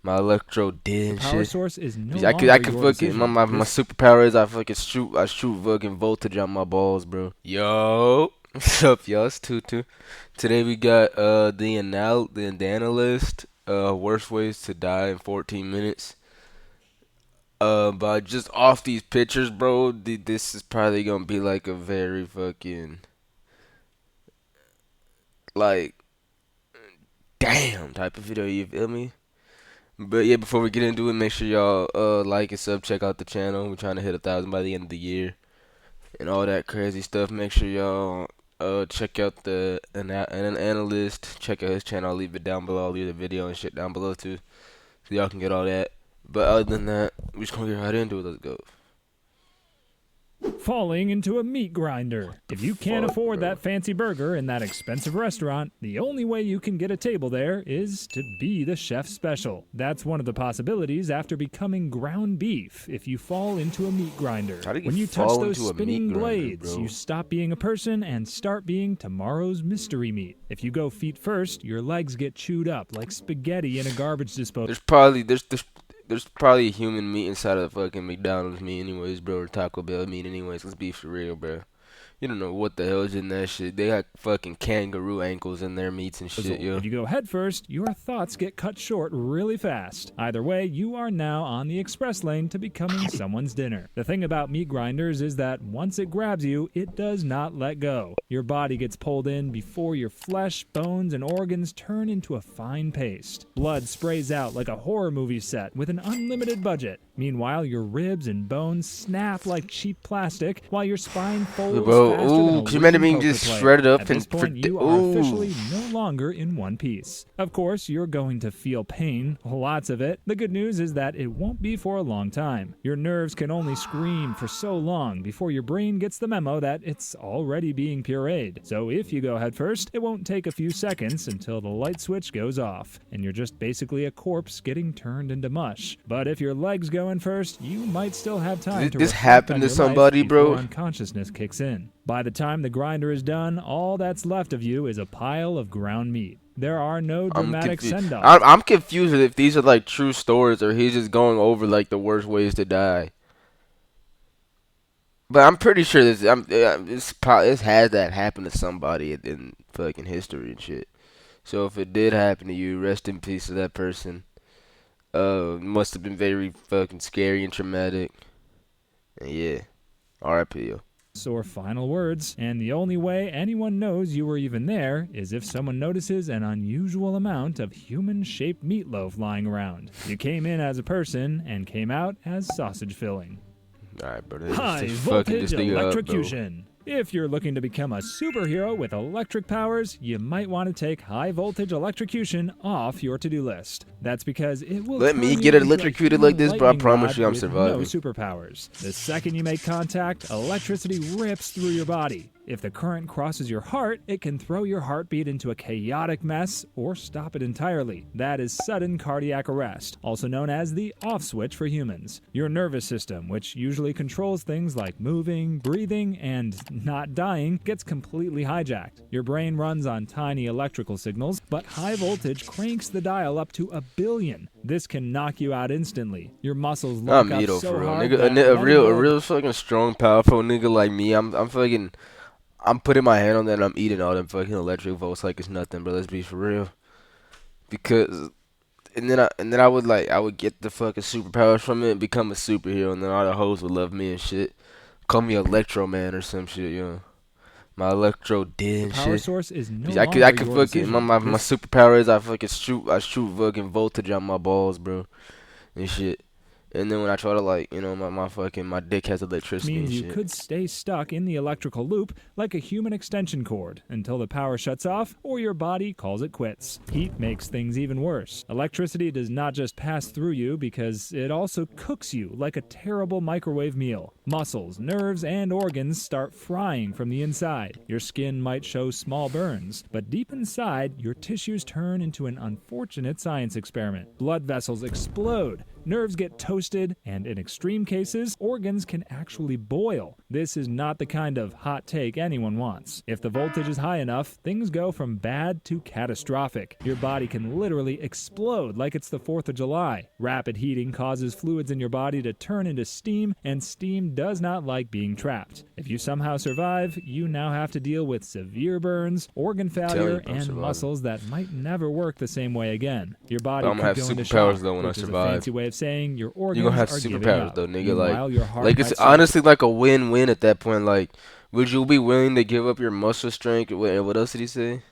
My electro did The and power shit. source is no I longer could your fucking decision. my superpower is I shoot fucking voltage on my balls, bro. Yo, what's up, y'all? It's Tutu. Today we got the analyst worst ways to die in 14 minutes. But just off these pictures, bro, this is probably gonna be like a very fucking like damn type of video. You feel me? But yeah, before we get into it, make sure y'all like and sub, check out the channel. We're trying to hit 1,000 by the end of the year and all that crazy stuff. Make sure y'all check out an analyst. Check out his channel. I'll leave it down below. I'll leave the video and shit down below too, so y'all can get all that. But other than that, we just gonna get right into it. Let's go. Falling into a meat grinder. If you can't Fuck, afford bro. that fancy burger in that expensive restaurant, the only way you can get a table there is to be the chef's special. That's one of the possibilities after becoming ground beef if you fall into a meat grinder. How do you When you touch fall those into a spinning meat grinder, blades, bro? you stop being a person and start being tomorrow's mystery meat. If you go feet first, your legs get chewed up like spaghetti in a garbage disposal. There's probably human meat inside of the fucking McDonald's meat anyways, bro, or Taco Bell meat anyways. Let's be for real, bro. You don't know what the hell is in that shit. They got fucking kangaroo ankles in their meats and shit, yo. If you go head first, your thoughts get cut short really fast. Either way, you are now on the express lane to becoming someone's dinner. The thing about meat grinders is that once it grabs you, it does not let go. Your body gets pulled in before your flesh, bones, and organs turn into a fine paste. Blood sprays out like a horror movie set with an unlimited budget. Meanwhile, your ribs and bones snap like cheap plastic while your spine folds Bro, faster than a ooh, could you imagine losing being just poker player. shredded up At this and point, you are officially no longer in one piece. Of course, you're going to feel pain, lots of it. The good news is that it won't be for a long time. Your nerves can only scream for so long before your brain gets the memo that it's already being pureed. So if you go head first, it won't take a few seconds until the light switch goes off, and you're just basically a corpse getting turned into mush. But if your legs go in first, you might still have time to This reflect happened on to your somebody, life before bro? unconsciousness kicks in. By the time the grinder is done, all that's left of you is a pile of ground meat. There are no dramatic send-offs. I'm confused if these are like true stories or he's just going over like the worst ways to die. But I'm pretty sure this has that happened to somebody in fucking history and shit. So if it did happen to you, rest in peace to that person. Must have been very fucking scary and traumatic. And yeah, R.I.P. yo. Or final words, and the only way anyone knows you were even there is if someone notices an unusual amount of human-shaped meatloaf lying around. You came in as a person and came out as sausage filling. Alright, bro. High voltage electrocution. If you're looking to become a superhero with electric powers, you might want to take high voltage electrocution off your to-do list. That's because it will Let me turn get you into a electrocuted human like this, bro. I lightning promise rod you I'm with surviving. No superpowers. The second you make contact, electricity rips through your body. If the current crosses your heart, it can throw your heartbeat into a chaotic mess or stop it entirely. That is sudden cardiac arrest, also known as the off switch for humans. Your nervous system, which usually controls things like moving, breathing, and not dying, gets completely hijacked. Your brain runs on tiny electrical signals, but high voltage cranks the dial up to 1 billion. This can knock you out instantly. Your muscles lock I'm up Mito so for real, hard nigga. that A letting go of real fucking strong, powerful nigga like me. I'm putting my hand on that and I'm eating all them fucking electric volts like it's nothing, bro. Let's be for real. Because and then I would get the fucking superpowers from it and become a superhero, and then all the hoes would love me and shit. Call me Electro Man or some shit, you know. My Electro did and power shit. source is no I longer could your fucking decision. my This superpower is I shoot fucking voltage on my balls, bro, and shit. And then when I try to like, you know, my dick has electricity means and you shit. could stay stuck in the electrical loop like a human extension cord until the power shuts off or your body calls it quits. Heat makes things even worse. Electricity does not just pass through you because it also cooks you like a terrible microwave meal. Muscles, nerves, and organs start frying from the inside. Your skin might show small burns, but deep inside, your tissues turn into an unfortunate science experiment. Blood vessels explode. nerves get toasted, and in extreme cases, organs can actually boil. This is not the kind of hot take anyone wants. If the voltage is high enough, things go from bad to catastrophic. Your body can literally explode like it's the 4th of July. Rapid heating causes fluids in your body to turn into steam, and steam does not like being trapped. If you somehow survive, you now have to deal with severe burns, organ failure, and muscles that might never work the same way again. Your body could go into shock, though, when which I is a survive. fancy way of saying your organs You're gonna have are giving superpowers up. though, nigga. Meanwhile, your heart Like it's might stop. honestly like a win-win at that point. Like, would you be willing to give up your muscle strength? What else did he say?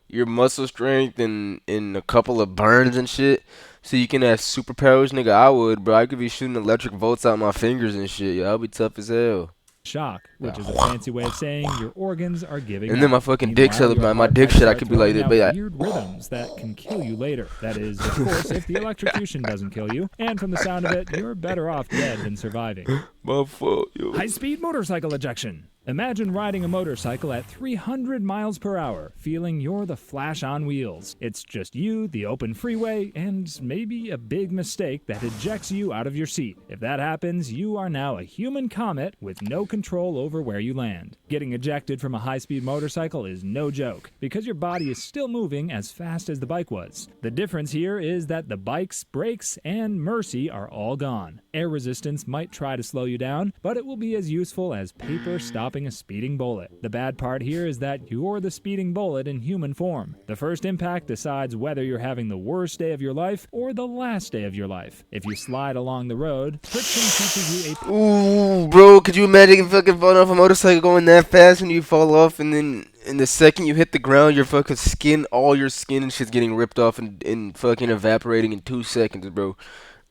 Your muscle strength and a couple of burns and shit, so you can have superpowers, nigga. I would, bro. I could be shooting electric bolts out my fingers and shit. Yeah, I'll be tough as hell. Shock, which is a fancy way of saying your organs are giving up. And then my fucking dick shit, my dick shit, I could be like that. But weird rhythms that can kill you later. That is, of course, if the electrocution doesn't kill you. And from the sound of it, you're better off dead than surviving. My fault, yo. High-speed motorcycle ejection. Imagine riding a motorcycle at 300 miles per hour, feeling you're the Flash on wheels. It's just you, the open freeway, and maybe a big mistake that ejects you out of your seat. If that happens, you are now a human comet with no control over where you land. Getting ejected from a high-speed motorcycle is no joke, because your body is still moving as fast as the bike was. The difference here is that the bike's brakes and mercy are all gone. Air resistance might try to slow you down, but it will be as useful as paper stopping a speeding bullet. The bad part here is that you're the speeding bullet in human form. The first impact decides whether you're having the worst day of your life or the last day of your life. If you slide along the road, friction teaches you a... Ooh, bro, could you imagine fucking falling off a motorcycle going that fast and you fall off, and then in the second you hit the ground, your fucking skin, all your skin and shit's getting ripped off and fucking evaporating in 2 seconds, bro.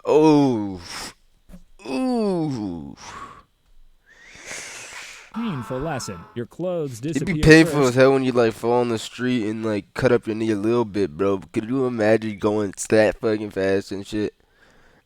Oh. Ooh. Painful lesson. Your clothes disappear. It'd be painful first. as hell when you like fall on the street and like cut up your knee a little bit, bro. Could you imagine going that fucking fast and shit?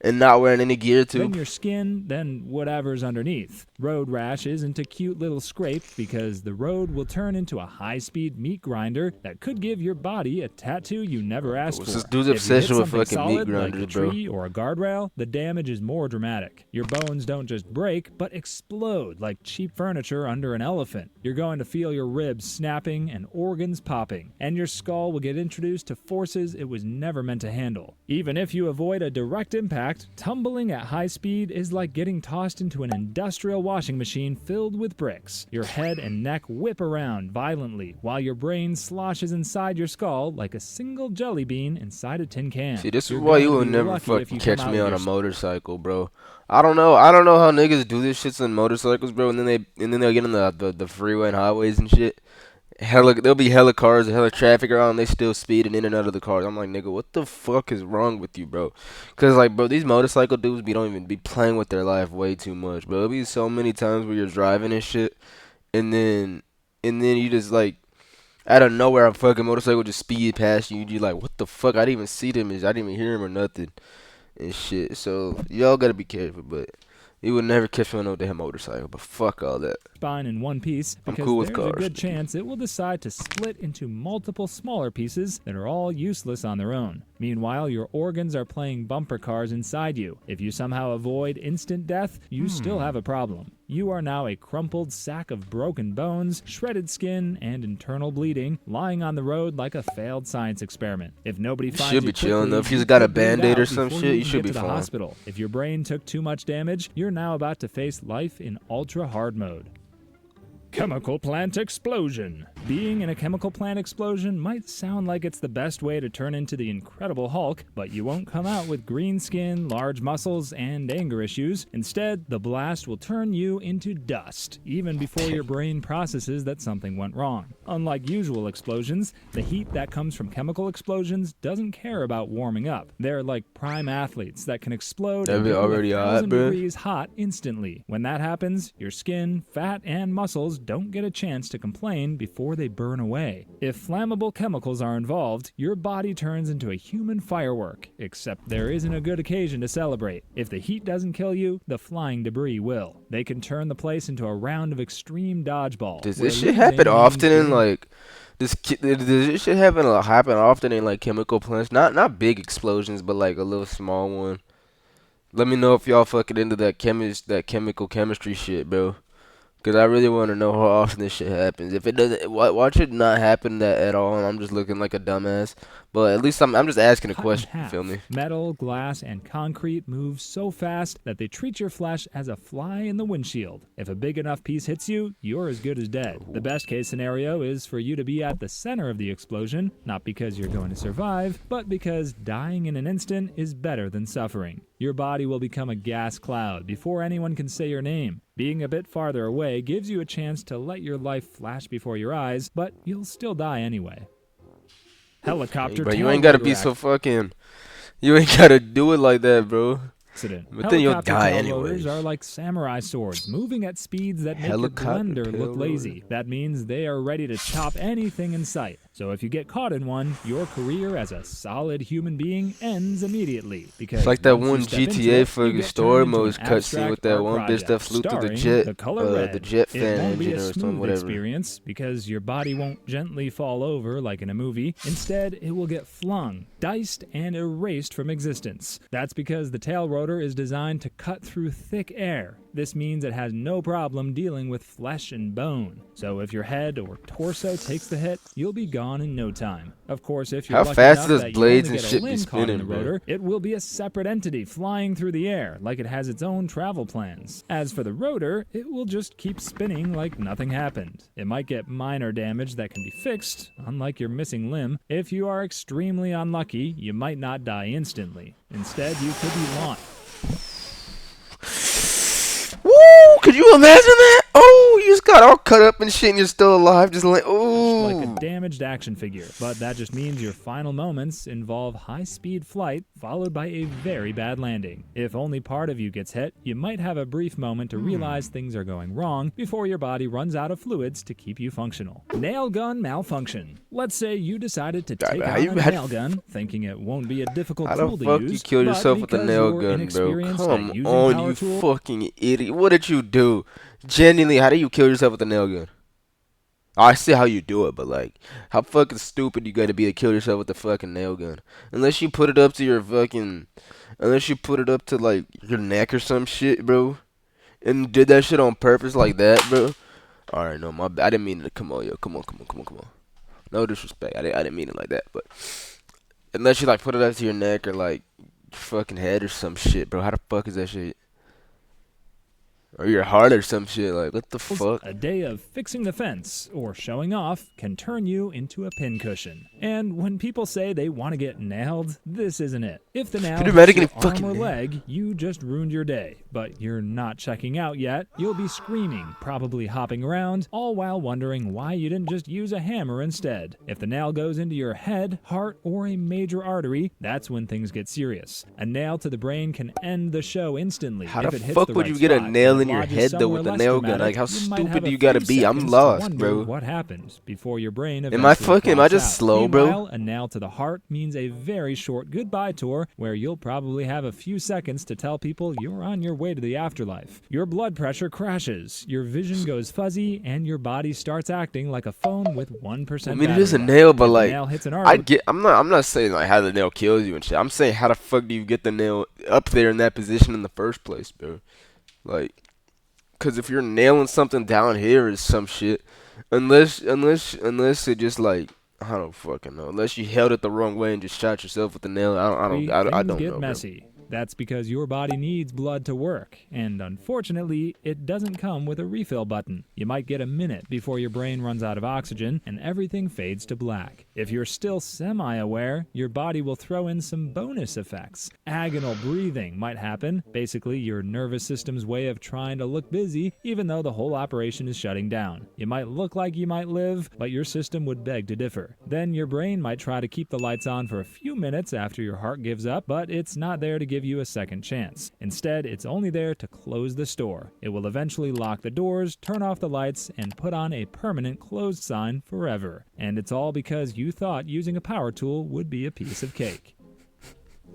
And not wearing any gear too? Then your skin, then whatever's underneath. Road rash isn't a cute little scrape because the road will turn into a high-speed meat grinder that could give your body a tattoo you never asked What's for. this dude's If you hit obsession with something fucking meat solid, grinders, like a bro? tree or a guardrail, the damage is more dramatic. Your bones don't just break, but explode like cheap furniture under an elephant. You're going to feel your ribs snapping and organs popping, and your skull will get introduced to forces it was never meant to handle. Even if you avoid a direct impact, tumbling at high speed is like getting tossed into an industrial washing machine filled with bricks. Your head and neck whip around violently while your brain sloshes inside your skull like a single jelly bean inside a tin can. See, this is You're why you going will to be never lucky if fucking you come catch out me with on a your motorcycle, bro. I don't know how niggas do this shit on motorcycles, bro, and then they'll get on the freeway and highways and shit. There'll be hella cars, hella traffic around, they still speeding in and out of the cars. I'm like, nigga, what the fuck is wrong with you, bro? Cause like, bro, these motorcycle dudes don't even be playing with their life way too much, bro. There'll be so many times where you're driving and shit, and then you just like, out of nowhere, a fucking motorcycle just speed past you. You like, what the fuck? I didn't even see them, I didn't even hear him or nothing, and shit. So y'all gotta be careful, but. You would never catch me on no damn motorcycle, but fuck all that. spine in one piece I'm because cool with there's a cars. good chance it will decide to split into multiple smaller pieces that are all useless on their own. Meanwhile, your organs are playing bumper cars inside you. If you somehow avoid instant death, you still have a problem. You are now a crumpled sack of broken bones, shredded skin, and internal bleeding, lying on the road like a failed science experiment. If nobody finds should you be chilling, quickly, though. If you he's got a could bleed Band-Aid or out some before shit, you even should get be to the fine. hospital. If your brain took too much damage, you're now about to face life in ultra hard mode. Chemical plant explosion. Being in a chemical plant explosion might sound like it's the best way to turn into the Incredible Hulk, but you won't come out with green skin, large muscles, and anger issues. Instead, the blast will turn you into dust, even before your brain processes that something went wrong. Unlike usual explosions, the heat that comes from chemical explosions doesn't care about warming up. They're like prime athletes that can explode That'd and be get you already hot, 1,000 bruh. degrees hot instantly. When that happens, your skin, fat, and muscles don't get a chance to complain before they burn away. If flammable chemicals are involved, your body turns into a human firework, except there isn't a good occasion to celebrate. If the heat doesn't kill you, the flying debris will. They can turn the place into a round of extreme dodgeball. Does where this shit losing happen means often in getting- like does this shit happen often in like chemical plants? Not big explosions, but like a little small one. Let me know if y'all fucking into that chemical chemistry shit, bro. Cause I really want to know how often this shit happens. If it doesn't, watch it not happen that at all, and I'm just looking like a dumbass. But at least I'm just asking a Cut in question. You feel me? half. Metal, glass, and concrete move so fast that they treat your flesh as a fly in the windshield. If a big enough piece hits you, you're as good as dead. The best case scenario is for you to be at the center of the explosion, not because you're going to survive, but because dying in an instant is better than suffering. Your body will become a gas cloud before anyone can say your name. Being a bit farther away gives you a chance to let your life flash before your eyes, but you'll still die anyway. Helicopter But you ain't gotta be so fucking. You ain't gotta do it like that, bro. accident. But then you'll die tail anyways. rotors are like samurai swords, moving at speeds that make your Helicopter blender tail look lazy. That means they are ready to chop anything in sight. So if you get caught in one, your career as a solid human being ends immediately. Because It's like that once you one step into GTA it, you fucking get story turned into modes an cutscene with abstract that art one bitch that project, flew through the starring jet, the color red. the jet fan It won't be engine a or something, smooth whatever. experience because your body won't gently fall over like in a movie. Instead, it will get flung, diced, and erased from existence. That's because the tail rotor is designed to cut through thick air. This means it has no problem dealing with flesh and bone. So if your head or torso takes the hit, you'll be gone in no time. Of course, if you're How lucky fast enough does that you blades only and get a shit be limb caught in the spinning, bro? rotor, it will be a separate entity flying through the air, like it has its own travel plans. As for the rotor, it will just keep spinning like nothing happened. It might get minor damage that can be fixed, unlike your missing limb. If you are extremely unlucky, you might not die instantly. Instead, you could be launched. Woo! Could you imagine that? Oh, you just got all cut up and shit, and you're still alive. Just like, like a ooh. damaged action figure. But that just means your final moments involve high-speed flight followed by a very bad landing. If only part of you gets hit, you might have a brief moment to realize things are going wrong before your body runs out of fluids to keep you functional. Nail gun malfunction. Let's say you decided to take how out you a had- nail gun, thinking it won't be a difficult How tool the to fuck use. you kill but yourself with a because nail you're gun, bro? inexperienced at Come using on, power you tool, fucking idiot. What did you do? Genuinely, how do you kill yourself with a nail gun? I see how you do it, but like, how fucking stupid you gotta be to kill yourself with a fucking nail gun? Unless you put it up to your fucking, unless you put it up to like your neck or some shit, bro, and did that shit on purpose like that, bro. All right, no, my bad. I didn't mean it. Come on, yo, come on. No disrespect. I didn't mean it like that, but unless you like put it up to your neck or like your fucking head or some shit, bro. How the fuck is that shit? Or your heart or some shit. Like, what the fuck? a day of fixing the fence or showing off can turn you into a pincushion. And when people say they want to get nailed, this isn't it. If the nail Could you hits imagine your getting fucking arm or nailed? leg, you just ruined your day. But you're not checking out yet. You'll be screaming, probably hopping around, all while wondering why you didn't just use a hammer instead. If the nail goes into your head, heart, or a major artery, that's when things get serious. A nail to the brain can end the show instantly. How if the it hits fuck the would right you get a spot. nail If in it your lodges head, though, somewhere with a less nail gun? dramatic, Like, how you might stupid have do a you gotta few be? I'm seconds to lost, wonder bro. What happened before your brain Am I eventually fucking- am I blocks just out. slow, bro? Meanwhile, a nail to the heart means a very short goodbye tour where you'll probably have a few seconds to tell people you're on your way to the afterlife. Your blood pressure crashes, your vision goes fuzzy, and your body starts acting like a phone with 1% I mean, it is a battery life. nail, but If the like, nail hits an I artery, get. I'm not saying like how the nail kills you and shit. I'm saying how the fuck do you get the nail up there in that position in the first place, bro? Like, cause if you're nailing something down here or some shit, unless it just like. I don't fucking know. Unless you held it the wrong way and just shot yourself with the nail, I things don't get know, bro. messy. That's because your body needs blood to work, and unfortunately, it doesn't come with a refill button. You might get a minute before your brain runs out of oxygen and everything fades to black. If you're still semi-aware, your body will throw in some bonus effects. Agonal breathing might happen, basically your nervous system's way of trying to look busy even though the whole operation is shutting down. You might look like you might live, but your system would beg to differ. Then your brain might try to keep the lights on for a few minutes after your heart gives up, but it's not there to give you a second chance. Instead, it's only there to close the store. It will eventually lock the doors, turn off the lights, and put on a permanent closed sign forever. And it's all because you thought using a power tool would be a piece of cake.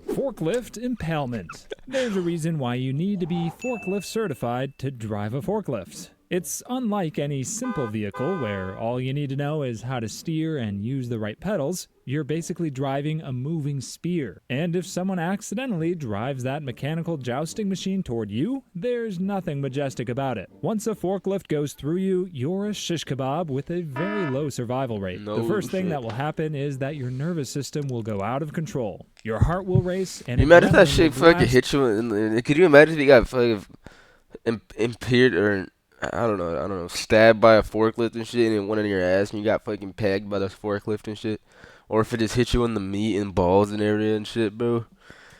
Forklift impalement. There's a reason why you need to be forklift certified to drive a forklift. It's unlike any simple vehicle where all you need to know is how to steer and use the right pedals. You're basically driving a moving spear. And if someone accidentally drives that mechanical jousting machine toward you, there's nothing majestic about it. Once a forklift goes through you, you're a shish kebab with a very low survival rate. No The first thing shit. that will happen is that your nervous system will go out of control. Your heart will race, and You imagine if that adrenaline shit will fucking blast. hit you could you imagine if you got fucking impaired or I don't know, stabbed by a forklift and shit and it went in your ass and you got fucking pegged by the forklift and shit? Or if it just hit you in the meat and balls and area and shit, bro.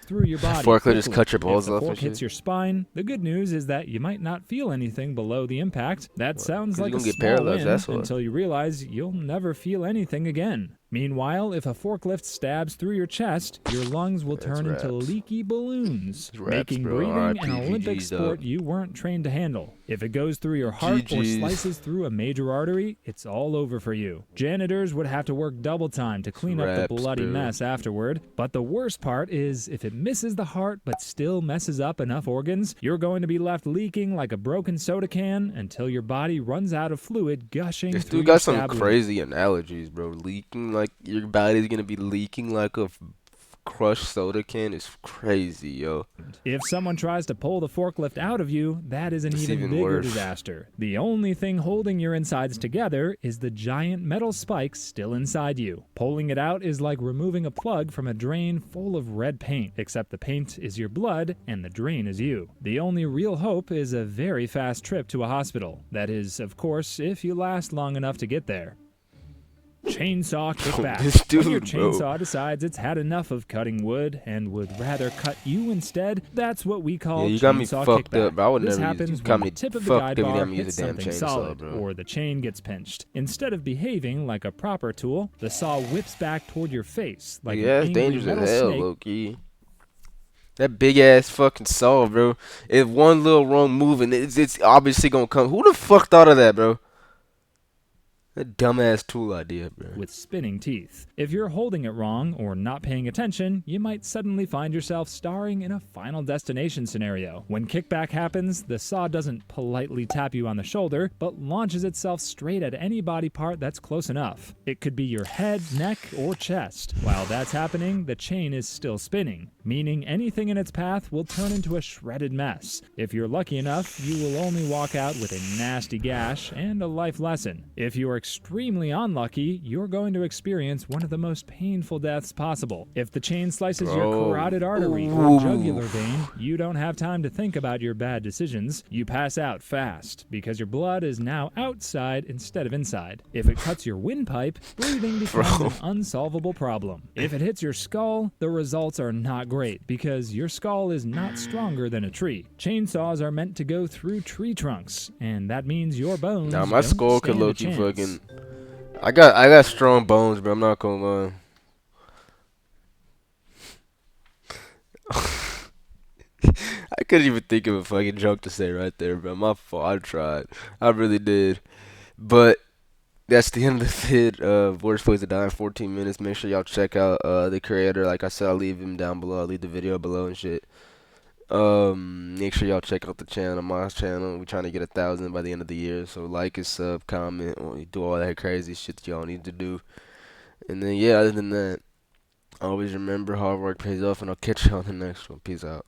Through your body. Forklift just quickly. cut your If balls the off and fork hits shit. your spine, the good news is that you might not feel anything below the impact. That sounds 'cause like you a gonna get small paralyzed, win that's why. until you realize you'll never feel anything again. Meanwhile, if a forklift stabs through your chest, your lungs will turn into raps. leaky balloons, It's raps, making bro. breathing R.I.P. an Olympic GG's, sport dog. you weren't trained to handle. If it goes through your heart or GG's. slices through a major artery, it's all over for you. Janitors would have to work double time to clean up the raps, bloody bro. mess afterward. But the worst part is if it misses the heart but still messes up enough organs, you're going to be left leaking like a broken soda can until your body runs out of fluid gushing This through dude your got some stab wound. crazy analogies, bro. Leaking like your body's gonna be leaking like a crushed soda can is crazy, yo. If someone tries to pull the forklift out of you, that is an It's even even bigger worse. disaster. The only thing holding your insides together is the giant metal spike still inside you. Pulling it out is like removing a plug from a drain full of red paint, except the paint is your blood and the drain is you. The only real hope is a very fast trip to a hospital. That is, of course, if you last long enough to get there. Chainsaw kickback. This When your dude, bro. chainsaw decides it's had enough of cutting wood and would rather cut you instead, that's what we call Yeah, you got me chainsaw fucked kickback. up, bro. I would this never use- happens you got when me the tip of the fucked guide every bar time you use hits a damn something chainsaw, solid, bro. or the chain gets pinched. Instead of behaving like a proper tool, the saw whips back toward your face like Yeah, an it's angry dangerous metal as hell, snake. low key. That big ass fucking saw, bro. If one little wrong move and it's obviously gonna come. Who the fuck thought of that, bro? That dumbass tool idea, bro. With spinning teeth. If you're holding it wrong or not paying attention, you might suddenly find yourself starring in a Final Destination scenario. When kickback happens, the saw doesn't politely tap you on the shoulder, but launches itself straight at any body part that's close enough. It could be your head, neck, or chest. While that's happening, the chain is still spinning, meaning anything in its path will turn into a shredded mess. If you're lucky enough, you will only walk out with a nasty gash and a life lesson. If you are extremely unlucky, you're going to experience one of the most painful deaths possible. If the chain slices your Bro. carotid artery or jugular vein, you don't have time to think about your bad decisions. You pass out fast because your blood is now outside instead of inside. If it cuts your windpipe, breathing becomes an unsolvable problem. If it hits your skull, the results are not great because your skull is not stronger than a tree. Chainsaws are meant to go through tree trunks, and that means your bones Nah, my don't skull could stand a look you chance. fucking. I got strong bones, bro. I'm not gonna lie. I couldn't even think of a fucking joke to say right there, bro. My fault. I tried. I really did. But that's the end of the vid. Worst Place to Die in 14 minutes. Make sure y'all check out the creator. Like I said, I'll leave him down below. I'll leave the video below and shit. Make sure y'all check out the channel, my channel. We're trying to get 1,000 by the end of the year. So like and sub, comment, or do all that crazy shit that y'all need to do. And then yeah, other than that, always remember hard work pays off, and I'll catch you on the next one. Peace out.